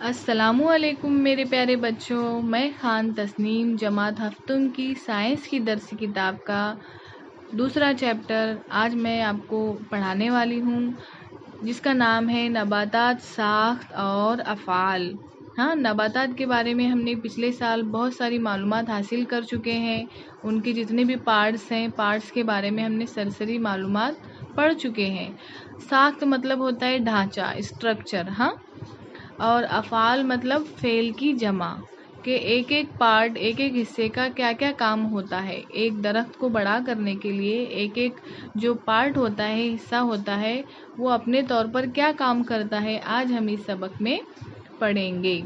السلام علیکم میرے پیارے بچوں، میں خان تسنیم جماعت ہفتم کی سائنس کی درسی کتاب کا دوسرا چیپٹر آج میں آپ کو پڑھانے والی ہوں، جس کا نام ہے نباتات ساخت اور افعال۔ نباتات کے بارے میں ہم نے پچھلے سال بہت ساری معلومات حاصل کر چکے ہیں۔ ان کے جتنے بھی پارٹس کے بارے میں ہم نے سرسری معلومات پڑھ چکے ہیں۔ ساخت مطلب ہوتا ہے ڈھانچہ، اسٹرکچر، اور افعال مطلب فعل کی جمع، کہ ایک پارٹ، ایک حصے کا کیا کیا کام ہوتا ہے۔ ایک درخت کو بڑا کرنے کے لیے ایک جو پارٹ ہوتا ہے، حصہ ہوتا ہے، وہ اپنے طور پر کیا کام کرتا ہے، آج ہم اس سبق میں پڑھیں گے۔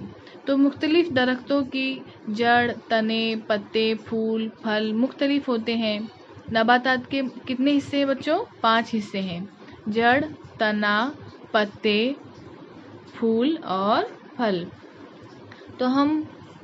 تو مختلف درختوں کی جڑ، تنے، پتے، پھول، پھل مختلف ہوتے ہیں۔ نباتات کے کتنے حصے ہیں بچوں؟ 5 حصے ہیں: جڑ، تنا، پتے، پھول اور پھل۔ تو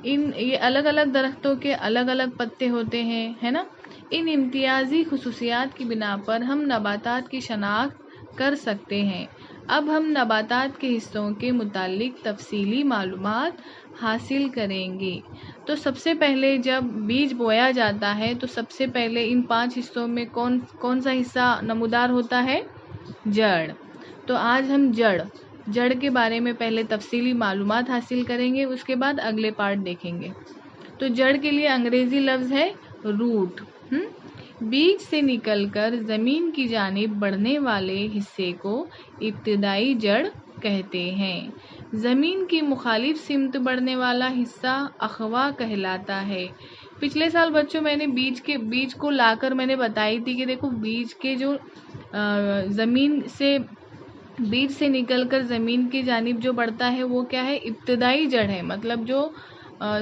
یہ الگ الگ درختوں کے الگ الگ پتے ہوتے ہیں، ہے نا؟ ان امتیازی خصوصیات کی بنا پر ہم نباتات کی شناخت کر سکتے ہیں۔ اب ہم نباتات کے حصوں کے متعلق تفصیلی معلومات حاصل کریں گے۔ تو سب سے پہلے جب بیج بویا جاتا ہے تو سب سے پہلے ان 5 حصوں میں کون سا حصہ نمودار ہوتا ہے؟ جڑ۔ تو آج ہم جڑ کے بارے میں پہلے تفصیلی معلومات حاصل کریں گے، اس کے بعد اگلے پارٹ دیکھیں گے۔ تو جڑ کے لیے انگریزی لفظ ہے روٹ۔ بیج سے نکل کر زمین کی جانب بڑھنے والے حصے کو ابتدائی جڑ کہتے ہیں۔ زمین کی مخالف سمت بڑھنے والا حصہ اخوا کہلاتا ہے۔ پچھلے سال بچوں میں نے بیج کو لا کر میں نے بتائی تھی کہ دیکھو، بیج کے جو بیج سے نکل کر زمین کی جانب جو بڑھتا ہے وہ کیا ہے؟ ابتدائی جڑ ہے۔ مطلب جو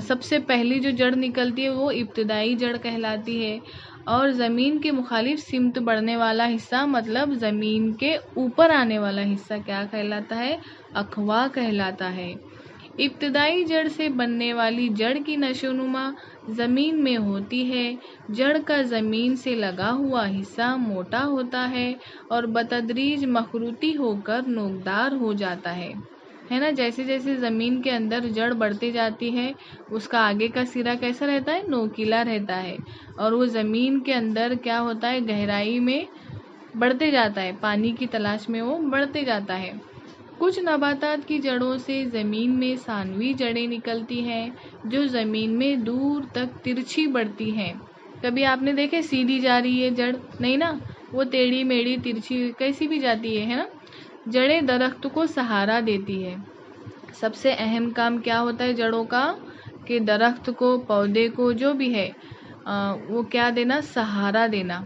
سب سے پہلی جو جڑ نکلتی ہے وہ ابتدائی جڑ کہلاتی ہے، اور زمین کے مخالف سمت بڑھنے والا حصہ مطلب زمین کے اوپر آنے والا حصہ کیا کہلاتا ہے؟ اخوا کہلاتا ہے۔ ابتدائی جڑ سے بننے والی جڑ کی نشوونما زمین میں ہوتی ہے۔ جڑ کا زمین سے لگا ہوا حصہ موٹا ہوتا ہے اور بتدریج مخروطی ہو کر نوکدار ہو جاتا ہے نا؟ جیسے جیسے زمین کے اندر جڑ بڑھتی جاتی ہے، اس کا آگے کا سرا کیسا رہتا ہے؟ نوکیلا رہتا ہے، اور وہ زمین کے اندر کیا ہوتا ہے؟ گہرائی میں بڑھتے جاتا ہے، پانی کی تلاش میں وہ بڑھتے جاتا ہے۔ کچھ نباتات کی جڑوں سے زمین میں ثانوی جڑیں نکلتی ہیں جو زمین میں دور تک ترچھی بڑھتی ہیں۔ کبھی آپ نے دیکھے سیدھی جا رہی ہے جڑ؟ نہیں نا، وہ ٹیڑھی میڑھی ترچھی کیسی بھی جاتی ہے نا؟ جڑیں درخت کو سہارا دیتی ہے۔ سب سے اہم کام کیا ہوتا ہے جڑوں کا؟ کہ درخت کو، پودے کو، جو بھی ہے وہ کیا دینا؟ سہارا دینا۔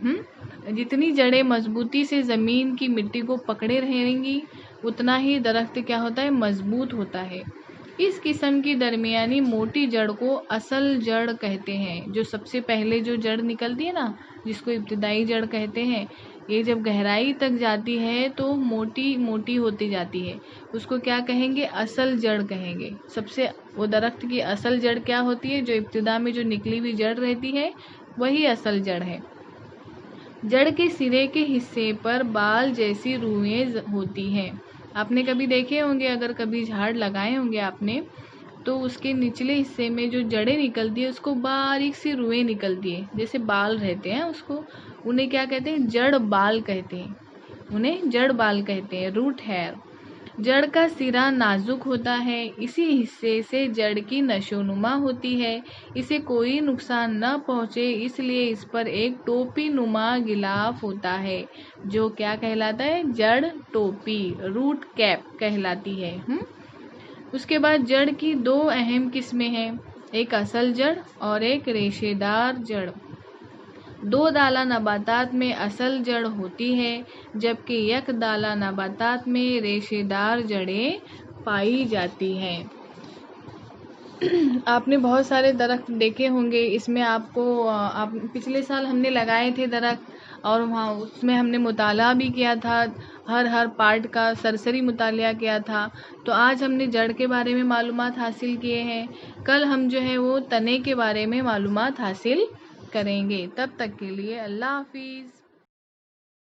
جتنی جڑیں مضبوطی سے زمین کی مٹی کو پکڑے رہیں گی اتنا ہی درخت کیا ہوتا ہے؟ مضبوط ہوتا ہے۔ اس قسم کی درمیانی موٹی جڑ کو اصل جڑ کہتے ہیں۔ جو سب سے پہلے جو جڑ نکلتی ہے نا، جس کو ابتدائی جڑ کہتے ہیں، یہ جب گہرائی تک جاتی ہے تو موٹی موٹی ہوتی جاتی ہے، اس کو کیا کہیں گے؟ اصل جڑ کہیں گے۔ وہ درخت کی اصل جڑ کیا ہوتی ہے؟ جو ابتدا میں جو نکلی ہوئی جڑ رہتی ہے وہی اصل جڑ ہے۔ جڑ کے سرے کے حصے پر بال جیسی روئیں ہوتی ہیں۔ آپ نے کبھی دیکھے ہوں گے، اگر کبھی جھاڑ لگائے ہوں گے آپ نے، تو اس کے نچلے حصے میں جو جڑیں نکلتی ہے اس کو باریک سی روئیں نکلتی ہے، جیسے بال رہتے ہیں، انہیں کیا کہتے ہیں؟ جڑ بال کہتے ہیں، روٹ ہیئر۔ جڑ کا سرا نازک ہوتا ہے، اسی حصے سے جڑ کی نشوونما ہوتی ہے۔ اسے کوئی نقصان نہ پہنچے اس لیے اس پر ایک ٹوپی نما غلاف ہوتا ہے، جو کیا کہلاتا ہے؟ جڑ ٹوپی، روٹ کیپ کہلاتی ہے۔ اس کے بعد جڑ کی 2 اہم قسمیں ہیں، ایک اصل جڑ اور ایک ریشے دار جڑ۔ 2 ڈالا نباتات میں اصل جڑ ہوتی ہے، جبکہ یک ڈالا نباتات میں ریشے دار جڑیں پائی جاتی ہیں۔ آپ نے بہت سارے درخت دیکھے ہوں گے، اس میں پچھلے سال ہم نے لگائے تھے درخت، اور وہاں اس میں ہم نے مطالعہ بھی کیا تھا، ہر پارٹ کا سرسری مطالعہ کیا تھا۔ تو آج ہم نے جڑ کے بارے میں معلومات حاصل کیے ہیں، کل ہم جو ہے وہ تنے کے بارے میں معلومات حاصل کریں گے۔ تب تک کے لیے اللہ حافظ۔